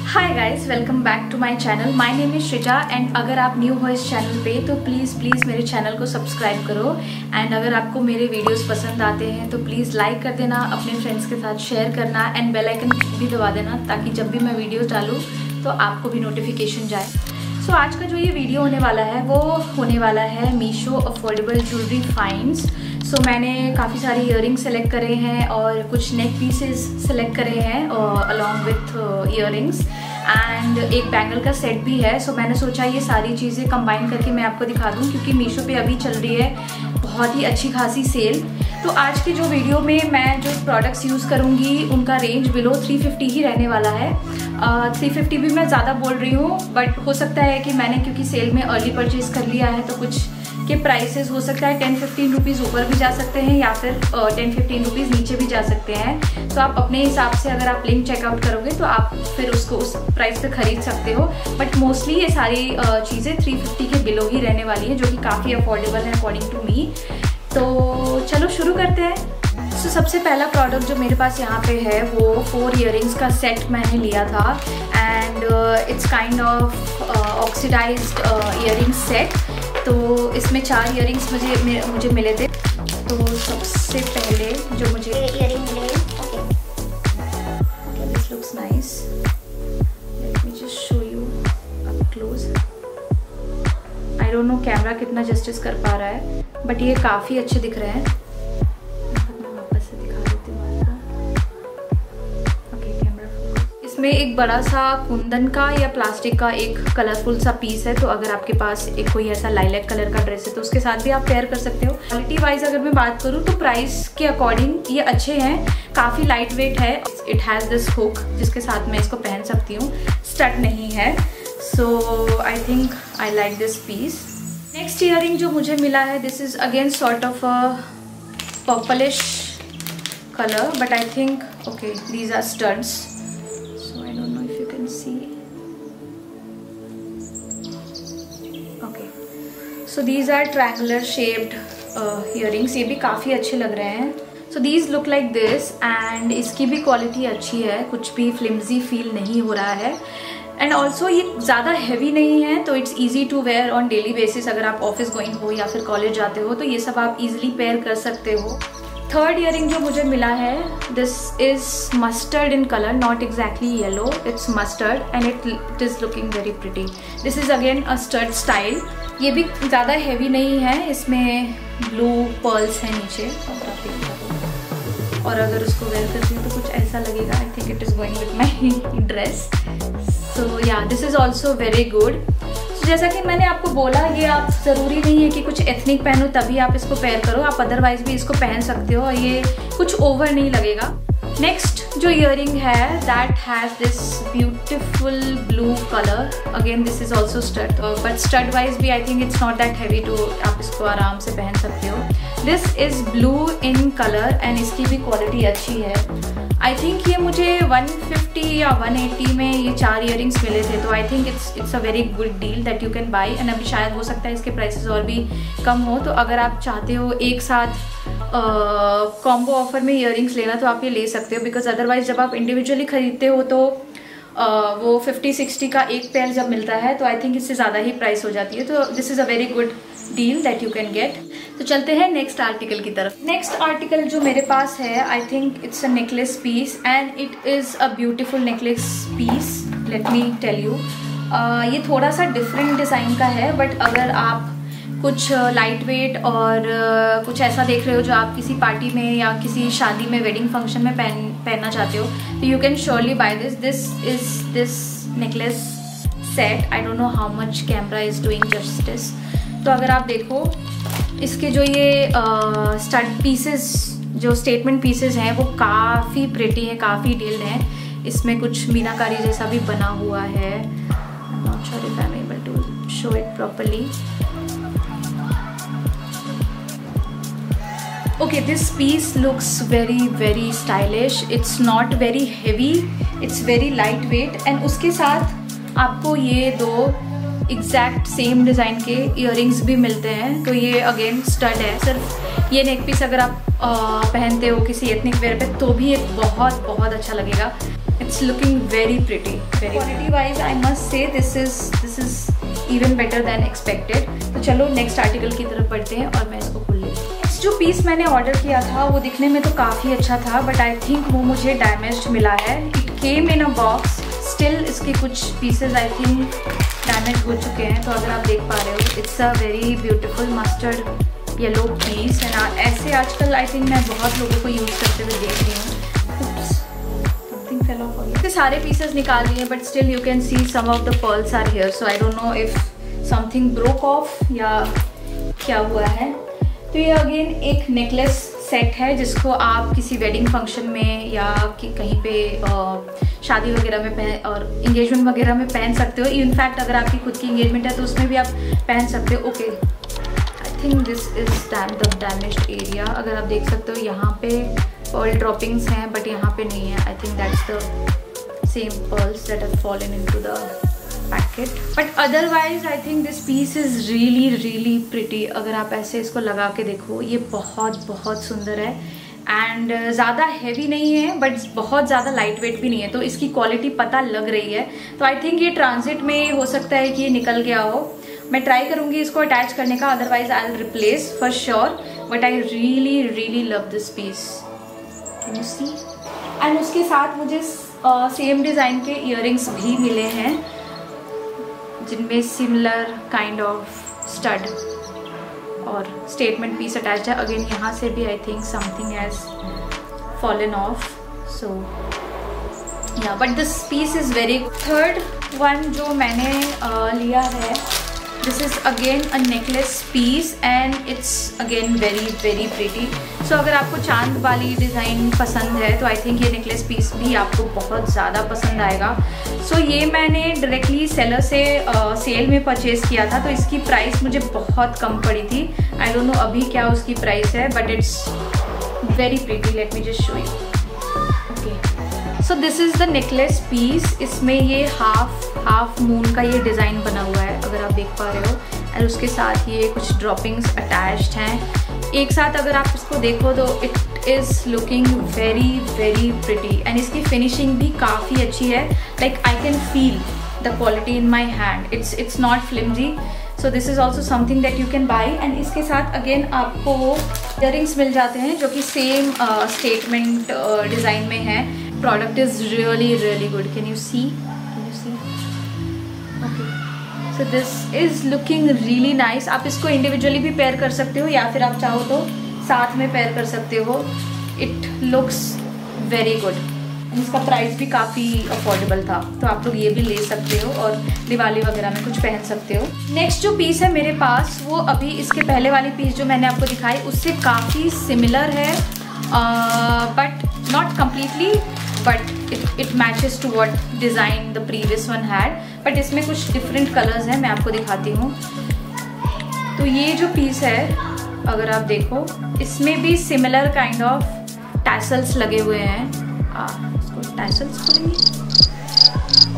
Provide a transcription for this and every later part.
Hi guys, welcome back to my channel. My name is Shrija and अगर आप new हो इस चैनल पे तो प्लीज़ मेरे चैनल को सब्सक्राइब करो। एंड अगर आपको मेरे वीडियोस पसंद आते हैं तो प्लीज़ लाइक कर देना, अपने फ्रेंड्स के साथ शेयर करना एंड बेल आइकन भी दबा देना ताकि जब भी मैं वीडियोस डालूँ तो आपको भी नोटिफिकेशन जाए। सो आज का जो ये वीडियो होने वाला है वो होने वाला है मीशो अफोर्डेबल ज्वेलरी फाइंड्स। सो मैंने काफ़ी सारे इयररिंग्स सेलेक्ट करे हैं और कुछ नेक पीसेस सेलेक्ट करे हैं अलॉन्ग विथ इयररिंग्स एंड एक बैंगल का सेट भी है। सो मैंने सोचा ये सारी चीज़ें कंबाइन करके मैं आपको दिखा दूँ क्योंकि मीशो पे अभी चल रही है बहुत ही अच्छी खासी सेल। तो आज की जो वीडियो में मैं जो प्रोडक्ट्स यूज़ करूँगी उनका रेंज बिलो 350 ही रहने वाला है। 350 भी मैं ज़्यादा बोल रही हूँ बट हो सकता है कि मैंने क्योंकि सेल में अर्ली परचेज़ कर लिया है तो कुछ के प्राइसेस हो सकता है 10-15 रुपीज़ ऊपर भी जा सकते हैं या फिर 10-15 रुपीज़ नीचे भी जा सकते हैं। तो आप अपने हिसाब से अगर आप लिंक चेकआउट करोगे तो आप फिर उसको उस प्राइस पे खरीद सकते हो। बट मोस्टली ये सारी चीज़ें 350 के बिलो ही रहने वाली है जो कि काफ़ी अफोर्डेबल है अकॉर्डिंग टू मी। तो चलो शुरू करते हैं। तो सबसे पहला प्रोडक्ट जो मेरे पास यहाँ पे है वो 4 इयररिंग्स का सेट मैंने लिया था and it's kind of oxidised earring set. तो इसमें 4 इयररिंग्स मुझे मिले थे। तो सबसे पहले जो मुझे इयररिंग मिले, this looks nice, late me just show you up close. I don't no camera कितना जस्टिस कर पा रहा है बट ये काफ़ी अच्छे दिख रहे हैं। मैं वापस से दिखा देती हूँ आपको। ओके, कैमरा इसमें एक बड़ा सा कुंदन का या प्लास्टिक का एक कलरफुल सा पीस है। तो अगर आपके पास एक कोई ऐसा लाइलैक कलर का ड्रेस है तो उसके साथ भी आप पेयर कर सकते हो। क्वालिटी वाइज अगर मैं बात करूँ तो प्राइस के अकॉर्डिंग ये अच्छे हैं, काफ़ी लाइट वेट है। इट हैज़ दिस हुक जिसके साथ मैं इसको पहन सकती हूँ, स्टड नहीं है। So I think I like this piece. Next earring जो मुझे मिला है this is again sort of a purplish color but I think okay these are studs, so I don't know if you can see. Okay, so these are triangular shaped earrings. ये भी काफ़ी अच्छे लग रहे हैं। So these look like this and इसकी भी quality अच्छी है, कुछ भी फ्लिम्जी फील नहीं हो रहा है एंड ऑल्सो ये ज़्यादा हैवी नहीं है तो it's easy to wear on daily basis. अगर आप ऑफिस गोइंग हो या फिर कॉलेज जाते हो तो ये सब आप इजीली पेयर कर सकते हो। थर्ड इयररिंग जो मुझे मिला है this is mustard in colour, not exactly yellow, it's mustard and it is looking very pretty. This is again a stud style. ये भी ज़्यादा हैवी नहीं है, इसमें ब्लू पर्ल्स हैं नीचे और अगर उसको वेयर करती हूँ तो कुछ ऐसा लगेगा। I think it is going with my dress. So yeah this is also very good. जैसा कि मैंने आपको बोला ये आप ज़रूरी नहीं है कि कुछ एथनिक पहनो तभी आप इसको पेयर करो, आप अदरवाइज भी इसको पहन सकते हो और ये कुछ ओवर नहीं लगेगा। नेक्स्ट जो इयररिंग है that has this beautiful blue colour, again this is also stud but stud wise भी I think it's not that heavy too, आप इसको आराम से पहन सकते हो। This is blue in colour and इसकी भी क्वालिटी अच्छी है। आई थिंक ये मुझे 150 या 180 में ये 4 इयररिंग्स मिले थे तो I think it's a very good deal that you can buy and अभी शायद हो सकता है इसके प्राइसेस और भी कम हो। तो अगर आप चाहते हो एक साथ कॉम्बो ऑफर में इयररिंग्स लेना तो आप ये ले सकते हो बिकॉज अदरवाइज जब आप इंडिविजुअली खरीदते हो तो वो 50-60 का एक पेयर जब मिलता है तो आई थिंक इससे ज़्यादा ही प्राइस हो जाती है। तो this is a very good deal that you can get. तो चलते हैं नेक्स्ट आर्टिकल की तरफ। नेक्स्ट आर्टिकल जो मेरे पास है I think it's a necklace piece and it is a beautiful necklace piece, let me tell you. ये थोड़ा सा डिफरेंट डिज़ाइन का है बट अगर आप कुछ लाइट वेट और कुछ ऐसा देख रहे हो जो आप किसी पार्टी में या किसी शादी में वेडिंग फंक्शन में पहनना चाहते हो तो you can surely buy this. This is this necklace set. I don't know how much camera is doing justice. तो अगर आप देखो इसके जो ये स्टड पीसेस जो स्टेटमेंट पीसेस हैं वो काफ़ी प्रिटी हैं, काफ़ी डिटेल्ड हैं। इसमें कुछ मीनाकारी जैसा भी बना हुआ है। I am not sure if I am able to show it properly. Okay, this piece looks very stylish. It's not very heavy, it's very lightweight and उसके साथ आपको ये 2 एग्जैक्ट सेम डिज़ाइन के इयररिंग्स भी मिलते हैं। तो ये अगेन स्टड है। सिर्फ ये नेक पीस अगर आप पहनते हो किसी एथनिक वेयर पे तो भी एक बहुत अच्छा लगेगा। It's looking very pretty. Quality wise I must say this is even better than expected. तो चलो नेक्स्ट आर्टिकल की तरफ बढ़ते हैं और मैं इसको खोल लेती हूँ। नेक्स्ट जो पीस मैंने ऑर्डर किया था वो दिखने में तो काफ़ी अच्छा था, बट आई थिंक वो मुझे डैमेज्ड मिला है। It came in a box, still इसके कुछ पीसेज आई थिंक डैमेज हो चुके हैं। तो अगर आप देख पा रहे हो, it's a very beautiful mustard yellow piece and ऐसे आजकल आई थिंक मैं बहुत लोगों को यूज़ करते हुए देख रही हूँ। सारे पीसेस निकाल लिए but still you can see some of the pearls are here, so I don't know if something broke off या क्या हुआ है। तो ये अगेन एक नेकलेस सेट है जिसको आप किसी वेडिंग फंक्शन में या कहीं पे शादी वगैरह में और इंगेजमेंट वगैरह में पहन सकते हो। इनफैक्ट अगर आपकी खुद की इंगेजमेंट है तो उसमें भी आप पहन सकते हो। Okay, I think this is the damaged area. अगर आप देख सकते हो यहाँ पे पर्ल ड्रॉपिंग्स हैं बट यहाँ पे नहीं है। I think that's the same pearls that have fallen into the packet, but otherwise I think this piece is really pretty. अगर आप ऐसे इसको लगा के देखो, ये बहुत सुंदर है एंड ज़्यादा हैवी नहीं है बट बहुत ज़्यादा लाइट वेट भी नहीं है, तो इसकी क्वालिटी पता लग रही है। तो आई थिंक ये ट्रांजिट में हो सकता है कि ये निकल गया हो। मैं ट्राई करूँगी इसको अटैच करने का, otherwise I will replace for sure, but I really love this piece. Can you see? And उसके साथ मुझे सेम डिज़ाइन के इयररिंग्स भी मिले हैं जिनमें सिमिलर काइंड ऑफ स्टड और स्टेटमेंट पीस अटैच है। अगेन यहाँ से भी I think something has fallen off, so yeah but this piece is very. Third one जो मैंने लिया है, this is again a necklace piece and it's again very pretty. So अगर आपको चांद वाली डिज़ाइन पसंद है तो आई थिंक ये नेकलेस पीस भी आपको बहुत ज़्यादा पसंद आएगा। सो ये मैंने डायरेक्टली सेलर से सेल में परचेज़ किया था, तो इसकी प्राइस मुझे बहुत कम पड़ी थी। आई डोंट नो अभी क्या उसकी प्राइस है, but it's very pretty. Let me just show you. Okay, so this is the necklace piece. इसमें ये हाफ मून का ये डिज़ाइन बना हुआ है, अगर आप देख पा रहे हो, एंड उसके साथ ये कुछ ड्रॉपिंग्स अटैच्ड हैं एक साथ। अगर आप इसको देखो तो it is looking very pretty and इसकी फिनिशिंग भी काफ़ी अच्छी है। Like I can feel the quality in my hand, it's not flimsy. So this is also something that you can buy. And इसके साथ अगेन आपको इयररिंग्स मिल जाते हैं जो कि सेम स्टेटमेंट डिज़ाइन में है। Product is really good. Can you see? So this is looking really nice. आप इसको इंडिविजुअली भी पेयर कर सकते हो या फिर आप चाहो तो साथ में पेयर कर सकते हो। It looks very good. इसका प्राइस भी काफ़ी अफोर्डेबल था, तो आप लोग ये भी ले सकते हो और दिवाली वगैरह में कुछ पहन सकते हो। नेक्स्ट जो पीस है मेरे पास, वो अभी इसके पहले वाली पीस जो मैंने आपको दिखाई उससे काफ़ी सिमिलर है, but not completely, but it matches to what design the previous one had, but इसमें कुछ different colors हैं, मैं आपको दिखाती हूँ। तो ये जो पीस है अगर आप देखो, इसमें भी similar kind of tassels लगे हुए हैं। इसको tassels बोलेंगे,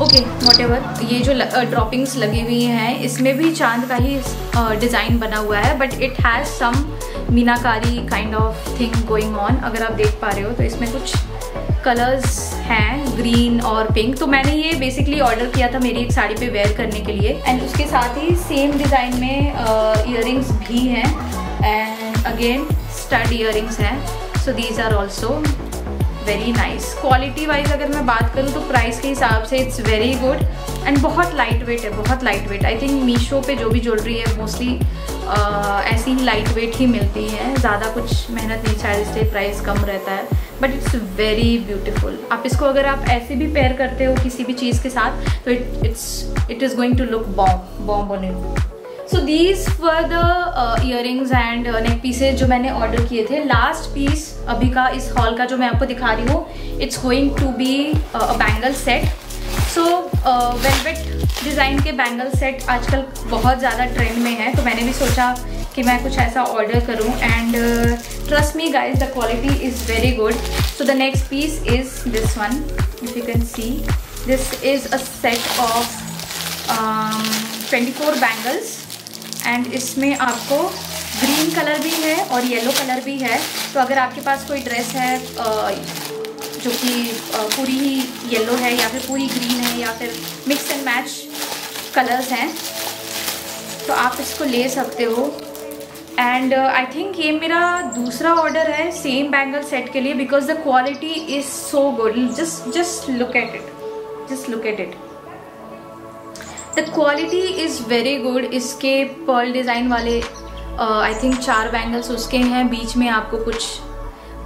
ओके whatever। ये जो ड्रॉपिंग्स लगी हुई हैं इसमें भी चांद का ही डिज़ाइन बना हुआ है, but it has some meenakari kind of thing going on. अगर आप देख पा रहे हो तो इसमें कुछ कलर्स हैं, ग्रीन और पिंक। तो मैंने ये बेसिकली ऑर्डर किया था मेरी एक साड़ी पे वेयर करने के लिए, एंड उसके साथ ही सेम डिज़ाइन में इयररिंग्स भी हैं एंड अगेन स्टड इयररिंग्स हैं। So these are also very nice. Quality wise अगर मैं बात करूँ तो प्राइस के हिसाब से इट्स वेरी गुड एंड बहुत लाइट वेट है, बहुत light weight. I think Meesho पे जो भी ज्वेलरी है मोस्टली ऐसी ही लाइट वेट ही मिलती है, ज़्यादा कुछ मेहनत नहीं, शायद इसलिए प्राइस कम रहता है, बट इट्स वेरी ब्यूटीफुल। आप इसको अगर आप ऐसे भी पेयर करते हो किसी भी चीज़ के साथ तो it is going to look bomb on it. So these were the earrings and neck pieces जो मैंने ऑर्डर किए थे। लास्ट पीस अभी का इस हॉल का जो मैं आपको दिखा रही हूँ, it's going to be a bangle set. So velvet design के बैंगल सेट आजकल बहुत ज़्यादा ट्रेंड में है, तो मैंने भी सोचा कि मैं कुछ ऐसा ऑर्डर करूं and trust me guys the quality is very good. So the next piece is this one, if you can see, this is a set of 24 bangles and इसमें आपको ग्रीन कलर भी है और येलो कलर भी है। तो अगर आपके पास कोई ड्रेस है जो कि पूरी ही येलो है या फिर पूरी ग्रीन है या फिर मिक्स एंड मैच कलर्स हैं, तो आप इसको ले सकते हो। एंड आई थिंक ये मेरा दूसरा ऑर्डर है सेम बैंगल सेट के लिए, because the quality is so good. Just look at it, just look at it, the quality is very good. इसके पर्ल डिज़ाइन वाले आई थिंक 4 बैंगल्स उसके हैं, बीच में आपको कुछ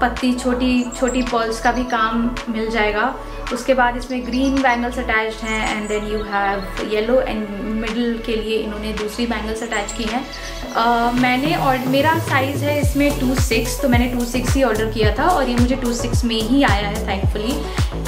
पत्ती छोटी छोटी पर्ल्स का भी काम मिल जाएगा। उसके बाद इसमें ग्रीन बैंगल्स अटैच्ड हैं and then you have yellow, and middle के लिए इन्होंने दूसरी बैंगल्स अटैच की हैं। मैंने और मेरा साइज़ है इसमें 2/6, तो मैंने 2/6 ही ऑर्डर किया था और ये मुझे 2/6 में ही आया है थैंकफुली।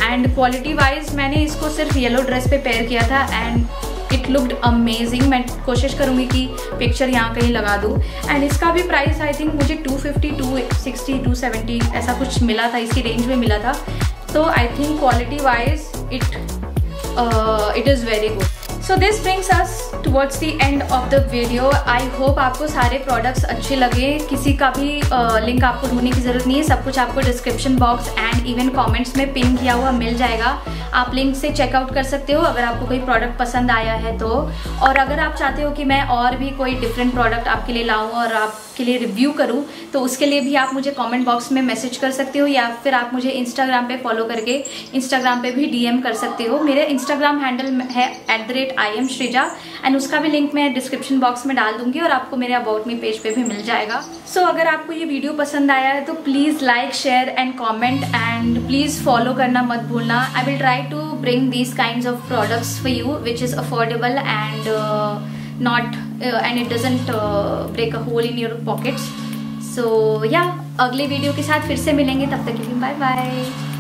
एंड क्वालिटी वाइज मैंने इसको सिर्फ येलो ड्रेस पे पेयर किया था एंड इट लुक्ड अमेजिंग। मैं कोशिश करूँगी कि पिक्चर यहाँ कहीं लगा दूँ। एंड इसका भी प्राइस आई थिंक मुझे 250, 260, 270 ऐसा कुछ मिला था, इसकी रेंज में मिला था। तो I think quality wise it is very good. So this brings us towards the end of the video. I hope आपको सारे प्रोडक्ट्स अच्छे लगे। किसी का भी लिंक आपको ढूंढने की ज़रूरत नहीं है, सब कुछ आपको description box and even comments में पिन किया हुआ मिल जाएगा। आप लिंक से चेकआउट कर सकते हो अगर आपको कोई प्रोडक्ट पसंद आया है तो। और अगर आप चाहते हो कि मैं और भी कोई डिफरेंट प्रोडक्ट आपके लिए लाऊं और आपके लिए रिव्यू करूं, तो उसके लिए भी आप मुझे कमेंट बॉक्स में मैसेज कर सकते हो, या फिर आप मुझे इंस्टाग्राम पे फॉलो करके इंस्टाग्राम पे भी DM कर सकते हो। मेरे इंस्टाग्राम हैंडल है @IamShrija, एंड उसका भी लिंक मैं डिस्क्रिप्शन बॉक्स में डाल दूंगी और आपको मेरे अबाउट मी पेज पे भी मिल जाएगा। सो अगर आपको ये वीडियो पसंद आया है तो please like, share and comment, and please follow करना मत भूलना। I will try to bring these kinds of products for you which is affordable and and it doesn't break a hole in your pockets. So yeah, अगले video के साथ फिर से मिलेंगे, तब तक के लिए बाय बाय।